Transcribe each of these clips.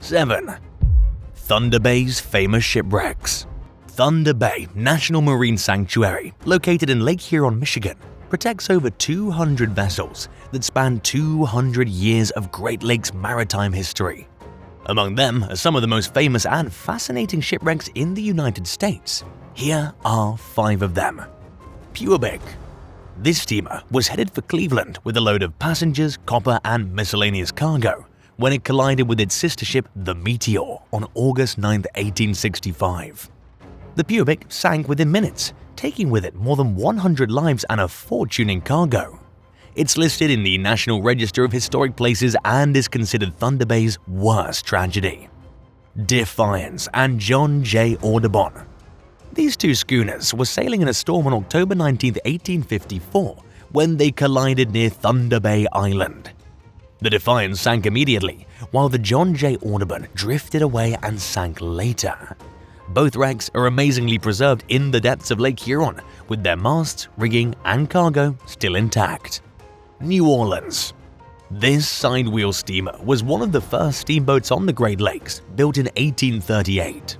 7. Thunder Bay's famous shipwrecks. Thunder Bay National Marine Sanctuary, located in Lake Huron, Michigan, protects over 200 vessels that span 200 years of Great Lakes maritime history. Among them are some of the most famous and fascinating shipwrecks in the United States. Here are 5 of them. Puebig. This steamer was headed for Cleveland with a load of passengers, copper, and miscellaneous cargo when it collided with its sister ship, the Meteor, on August 9, 1865. The Puebig sank within minutes, taking with it more than 100 lives and a fortune in cargo. It's listed in the National Register of Historic Places and is considered Thunder Bay's worst tragedy. Defiance and John J. Audubon. These 2 schooners were sailing in a storm on October 19, 1854, when they collided near Thunder Bay Island. The Defiance sank immediately, while the John J. Audubon drifted away and sank later. Both wrecks are amazingly preserved in the depths of Lake Huron, with their masts, rigging, and cargo still intact. New Orleans. This sidewheel steamer was one of the first steamboats on the Great Lakes, built in 1838.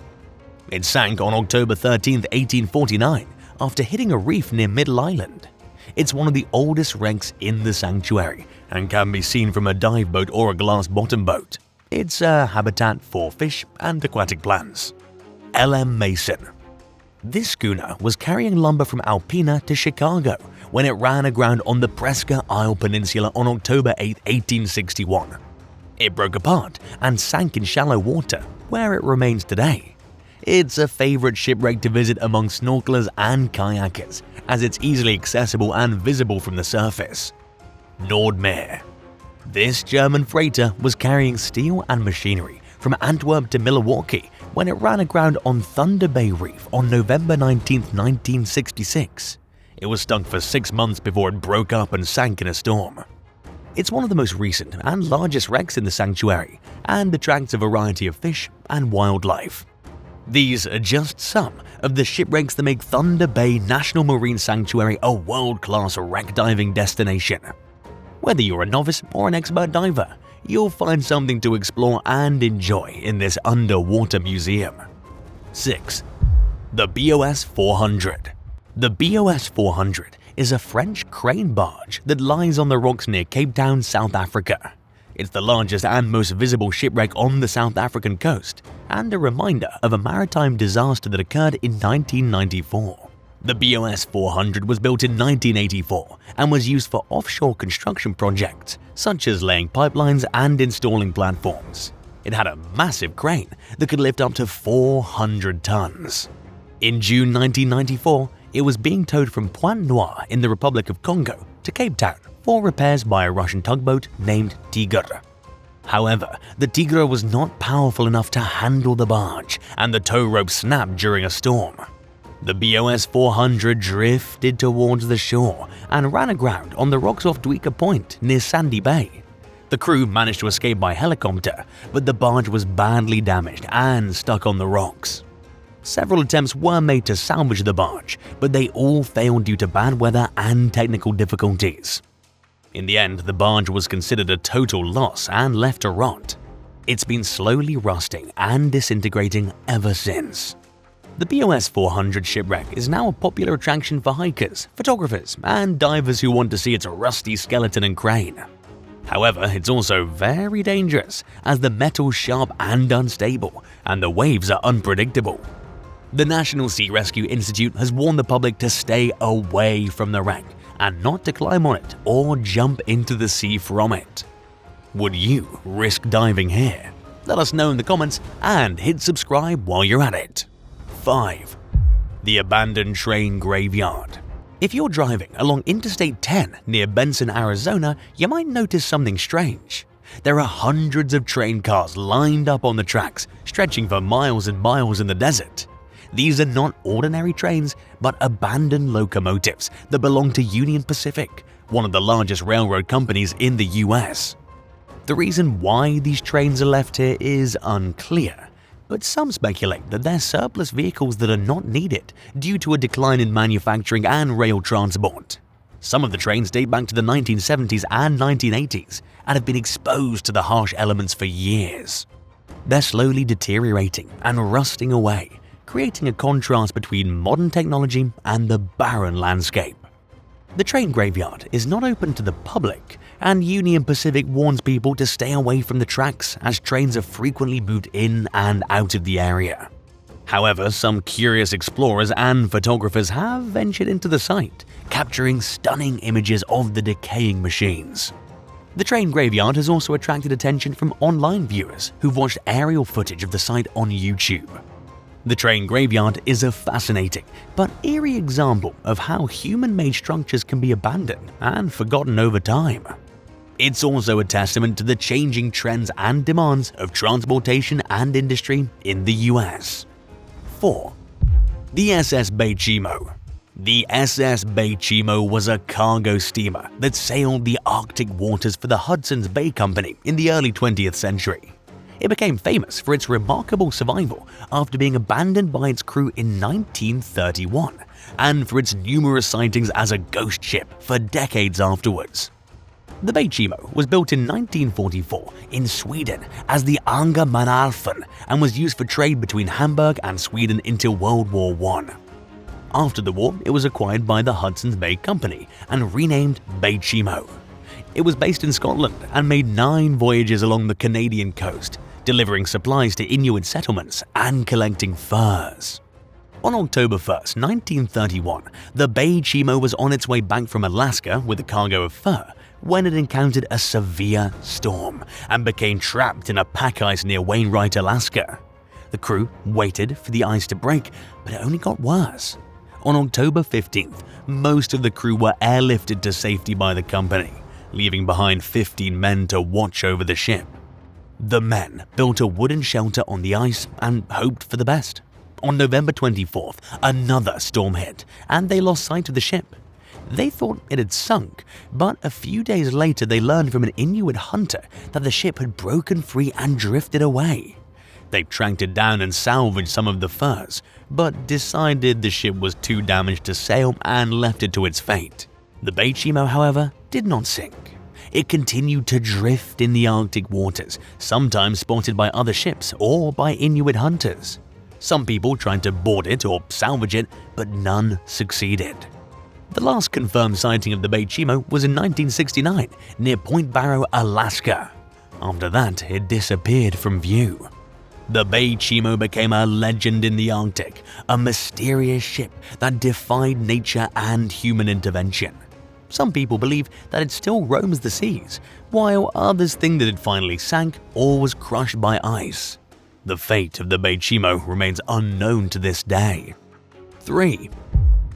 It sank on October 13, 1849, after hitting a reef near Middle Island. It's one of the oldest wrecks in the sanctuary and can be seen from a dive boat or a glass-bottom boat. It's a habitat for fish and aquatic plants. L.M. Mason. This schooner was carrying lumber from Alpena to Chicago when it ran aground on the Presque Isle Peninsula on October 8, 1861. It broke apart and sank in shallow water, where it remains today. It's a favorite shipwreck to visit among snorkelers and kayakers, as it's easily accessible and visible from the surface. Nordmeer. This German freighter was carrying steel and machinery from Antwerp to Milwaukee when it ran aground on Thunder Bay Reef on November 19, 1966. It was stuck for 6 months before it broke up and sank in a storm. It's one of the most recent and largest wrecks in the sanctuary and attracts a variety of fish and wildlife. These are just some of the shipwrecks that make Thunder Bay National Marine Sanctuary a world-class wreck diving destination. Whether you're a novice or an expert diver, you'll find something to explore and enjoy in this underwater museum. 6. The BOS 400. The BOS 400 is a French crane barge that lies on the rocks near Cape Town, South Africa. It's the largest and most visible shipwreck on the South African coast, and a reminder of a maritime disaster that occurred in 1994. The BOS 400 was built in 1984 and was used for offshore construction projects, such as laying pipelines and installing platforms. It had a massive crane that could lift up to 400 tons. In June 1994, it was being towed from Pointe Noire in the Republic of Congo to Cape Town for repairs by a Russian tugboat named Tigre. However, the Tigre was not powerful enough to handle the barge, and the tow rope snapped during a storm. The BOS 400 drifted towards the shore and ran aground on the rocks off Dwika Point near Sandy Bay. The crew managed to escape by helicopter, but the barge was badly damaged and stuck on the rocks. Several attempts were made to salvage the barge, but they all failed due to bad weather and technical difficulties. In the end, the barge was considered a total loss and left to rot. It's been slowly rusting and disintegrating ever since. The BOS 400 shipwreck is now a popular attraction for hikers, photographers, and divers who want to see its rusty skeleton and crane. However, it's also very dangerous, as the metal's sharp and unstable, and the waves are unpredictable. The National Sea Rescue Institute has warned the public to stay away from the wreck and not to climb on it or jump into the sea from it. Would you risk diving here? Let us know in the comments and hit subscribe while you're at it. 5. The abandoned train graveyard. If you're driving along Interstate 10 near Benson, Arizona, you might notice something strange. There are hundreds of train cars lined up on the tracks, stretching for miles and miles in the desert. These are not ordinary trains, but abandoned locomotives that belong to Union Pacific, one of the largest railroad companies in the US. The reason why these trains are left here is unclear, but some speculate that they're surplus vehicles that are not needed due to a decline in manufacturing and rail transport. Some of the trains date back to the 1970s and 1980s and have been exposed to the harsh elements for years. They're slowly deteriorating and rusting away, creating a contrast between modern technology and the barren landscape. The train graveyard is not open to the public, and Union Pacific warns people to stay away from the tracks as trains are frequently moved in and out of the area. However, some curious explorers and photographers have ventured into the site, capturing stunning images of the decaying machines. The train graveyard has also attracted attention from online viewers who've watched aerial footage of the site on YouTube. The train graveyard is a fascinating but eerie example of how human-made structures can be abandoned and forgotten over time. It's also a testament to the changing trends and demands of transportation and industry in the US. 4. The SS Bay Chimo. The SS Bay Chimo was a cargo steamer that sailed the Arctic waters for the Hudson's Bay Company in the early 20th century. It became famous for its remarkable survival after being abandoned by its crew in 1931, and for its numerous sightings as a ghost ship for decades afterwards. The Bay Chimo was built in 1944 in Sweden as the Ångermanälven and was used for trade between Hamburg and Sweden until World War I. After the war, it was acquired by the Hudson's Bay Company and renamed Bay Chimo. It was based in Scotland and made 9 voyages along the Canadian coast, delivering supplies to Inuit settlements and collecting furs. On October 1, 1931, the Bay Chimo was on its way back from Alaska with a cargo of fur when it encountered a severe storm and became trapped in a pack ice near Wainwright, Alaska. The crew waited for the ice to break, but it only got worse. On October 15th, most of the crew were airlifted to safety by the company, leaving behind 15 men to watch over the ship. The men built a wooden shelter on the ice and hoped for the best. On November 24th, another storm hit, and they lost sight of the ship. They thought it had sunk, but a few days later they learned from an Inuit hunter that the ship had broken free and drifted away. They tracked it down and salvaged some of the furs, but decided the ship was too damaged to sail and left it to its fate. The Bay Chimo, however, did not sink. It continued to drift in the Arctic waters, sometimes spotted by other ships or by Inuit hunters. Some people tried to board it or salvage it, but none succeeded. The last confirmed sighting of the Bay Chimo was in 1969 near Point Barrow, Alaska. After that, it disappeared from view. The Bay Chimo became a legend in the Arctic, a mysterious ship that defied nature and human intervention. Some people believe that it still roams the seas, while others think that it finally sank or was crushed by ice. The fate of the Bay Chimo remains unknown to this day. 3.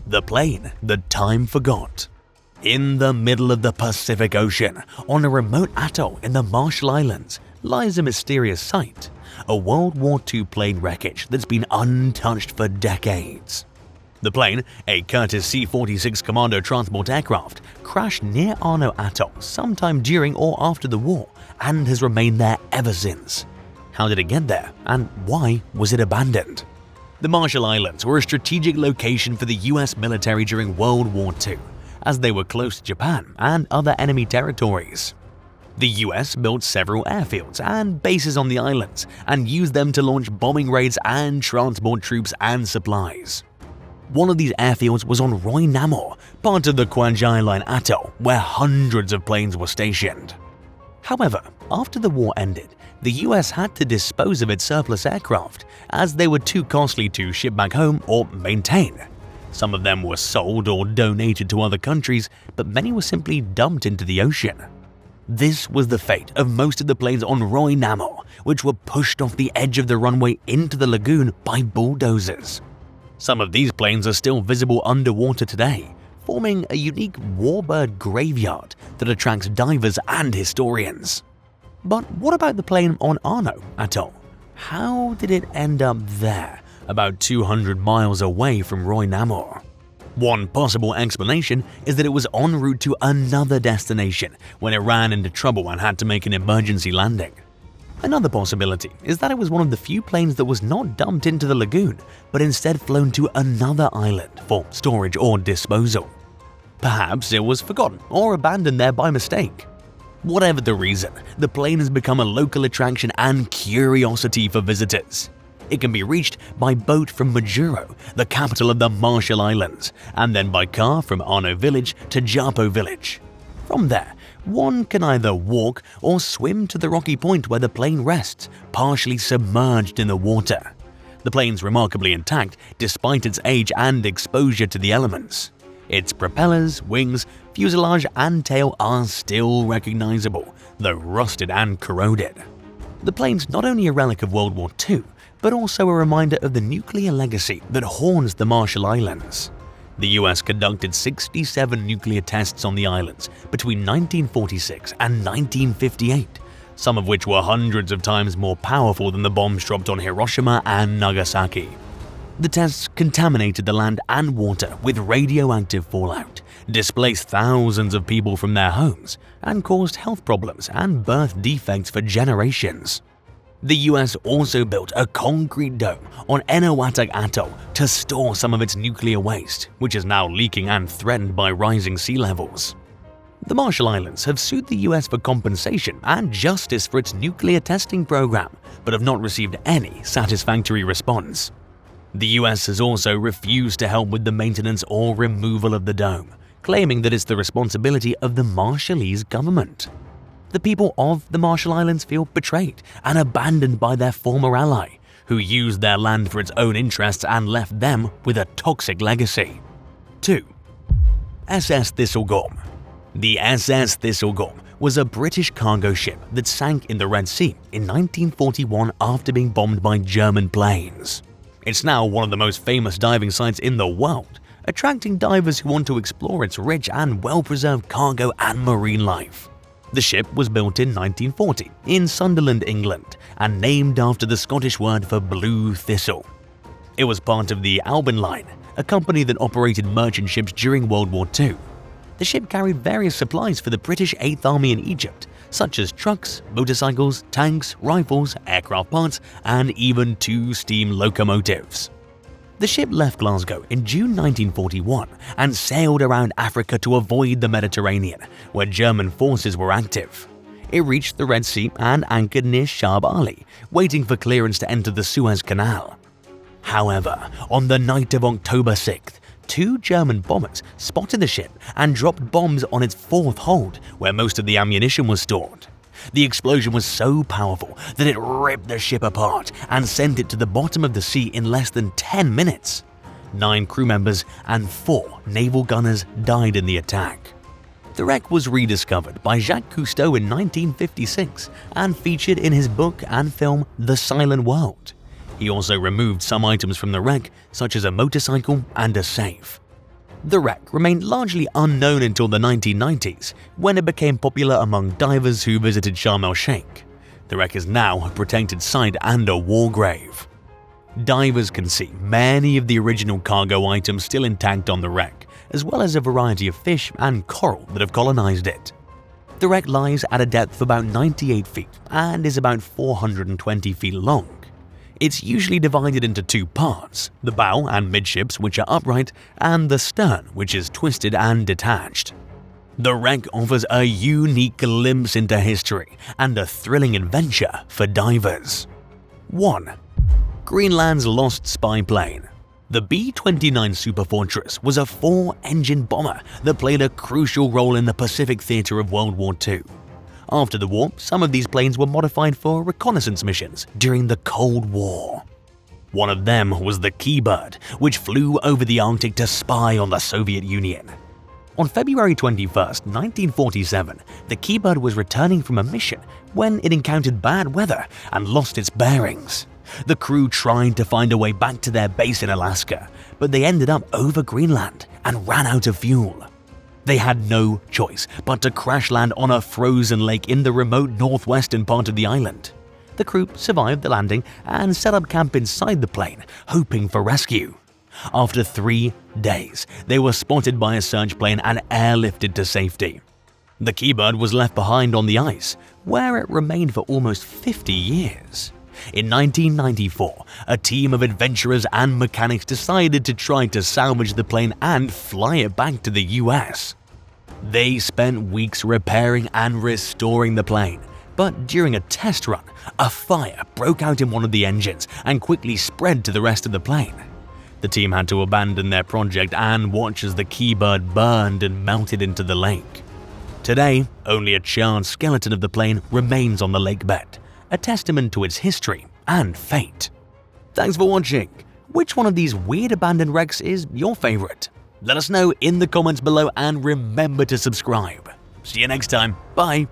The plane that time forgot. In the middle of the Pacific Ocean, on a remote atoll in the Marshall Islands, lies a mysterious site, a World War II plane wreckage that's been untouched for decades. The plane, a Curtiss C-46 Commando transport aircraft, crashed near Arno Atoll sometime during or after the war and has remained there ever since. How did it get there, and why was it abandoned? The Marshall Islands were a strategic location for the US military during World War II, as they were close to Japan and other enemy territories. The US built several airfields and bases on the islands and used them to launch bombing raids and transport troops and supplies. One of these airfields was on Roy Namor, part of the Kwajalein Line Atoll, where hundreds of planes were stationed. However, after the war ended, the US had to dispose of its surplus aircraft as they were too costly to ship back home or maintain. Some of them were sold or donated to other countries, but many were simply dumped into the ocean. This was the fate of most of the planes on Roy Namor, which were pushed off the edge of the runway into the lagoon by bulldozers. Some of these planes are still visible underwater today, forming a unique warbird graveyard that attracts divers and historians. But what about the plane on Arno Atoll? How did it end up there, about 200 miles away from Roy Namor? One possible explanation is that it was en route to another destination when it ran into trouble and had to make an emergency landing. Another possibility is that it was one of the few planes that was not dumped into the lagoon, but instead flown to another island for storage or disposal. Perhaps it was forgotten or abandoned there by mistake. Whatever the reason, the plane has become a local attraction and curiosity for visitors. It can be reached by boat from Majuro, the capital of the Marshall Islands, and then by car from Arno Village to Japo Village. From there, one can either walk or swim to the rocky point where the plane rests, partially submerged in the water. The plane's remarkably intact despite its age and exposure to the elements. Its propellers, wings, fuselage and tail are still recognizable, though rusted and corroded. The plane's not only a relic of World War II, but also a reminder of the nuclear legacy that haunts the Marshall Islands. The US conducted 67 nuclear tests on the islands between 1946 and 1958, some of which were hundreds of times more powerful than the bombs dropped on Hiroshima and Nagasaki. The tests contaminated the land and water with radioactive fallout, displaced thousands of people from their homes, and caused health problems and birth defects for generations. The US also built a concrete dome on Eniwetok Atoll to store some of its nuclear waste, which is now leaking and threatened by rising sea levels. The Marshall Islands have sued the US for compensation and justice for its nuclear testing program, but have not received any satisfactory response. The US has also refused to help with the maintenance or removal of the dome, claiming that it's the responsibility of the Marshallese government. The people of the Marshall Islands feel betrayed and abandoned by their former ally, who used their land for its own interests and left them with a toxic legacy. 2. SS Thistlegorm. The SS Thistlegorm was a British cargo ship that sank in the Red Sea in 1941 after being bombed by German planes. It's now one of the most famous diving sites in the world, attracting divers who want to explore its rich and well-preserved cargo and marine life. The ship was built in 1940 in Sunderland, England, and named after the Scottish word for blue thistle. It was part of the Albin Line, a company that operated merchant ships during World War II. The ship carried various supplies for the British 8th Army in Egypt, such as trucks, motorcycles, tanks, rifles, aircraft parts, and even 2 steam locomotives. The ship left Glasgow in June 1941 and sailed around Africa to avoid the Mediterranean, where German forces were active. It reached the Red Sea and anchored near Shab Ali, waiting for clearance to enter the Suez Canal. However, on the night of October 6th, 2 German bombers spotted the ship and dropped bombs on its 4th hold, where most of the ammunition was stored. The explosion was so powerful that it ripped the ship apart and sent it to the bottom of the sea in less than 10 minutes. 9 crew members and 4 naval gunners died in the attack. The wreck was rediscovered by Jacques Cousteau in 1956 and featured in his book and film The Silent World. He also removed some items from the wreck, such as a motorcycle and a safe. The wreck remained largely unknown until the 1990s, when it became popular among divers who visited Sharm el-Sheikh. The wreck is now a protected site and a war grave. Divers can see many of the original cargo items still intact on the wreck, as well as a variety of fish and coral that have colonized it. The wreck lies at a depth of about 98 feet and is about 420 feet long. It's usually divided into 2 parts, the bow and midships, which are upright, and the stern, which is twisted and detached. The wreck offers a unique glimpse into history and a thrilling adventure for divers. 1. Greenland's lost spy plane. The B-29 Superfortress was a 4-engine bomber that played a crucial role in the Pacific theater of World War II. After the war, some of these planes were modified for reconnaissance missions during the Cold War. One of them was the Keybird, which flew over the Arctic to spy on the Soviet Union. On February 21, 1947, the Keybird was returning from a mission when it encountered bad weather and lost its bearings. The crew tried to find a way back to their base in Alaska, but they ended up over Greenland and ran out of fuel. They had no choice but to crash land on a frozen lake in the remote northwestern part of the island. The crew survived the landing and set up camp inside the plane, hoping for rescue. After 3 days, they were spotted by a search plane and airlifted to safety. The Keybird was left behind on the ice, where it remained for almost 50 years. In 1994, a team of adventurers and mechanics decided to try to salvage the plane and fly it back to the US. They spent weeks repairing and restoring the plane, but during a test run, a fire broke out in one of the engines and quickly spread to the rest of the plane. The team had to abandon their project and watch as the Keybird burned and melted into the lake. Today, only a charred skeleton of the plane remains on the lake bed, a testament to its history and fate. Thanks for watching. Which one of these weird abandoned wrecks is your favorite? Let us know in the comments below and remember to subscribe. See you next time. Bye.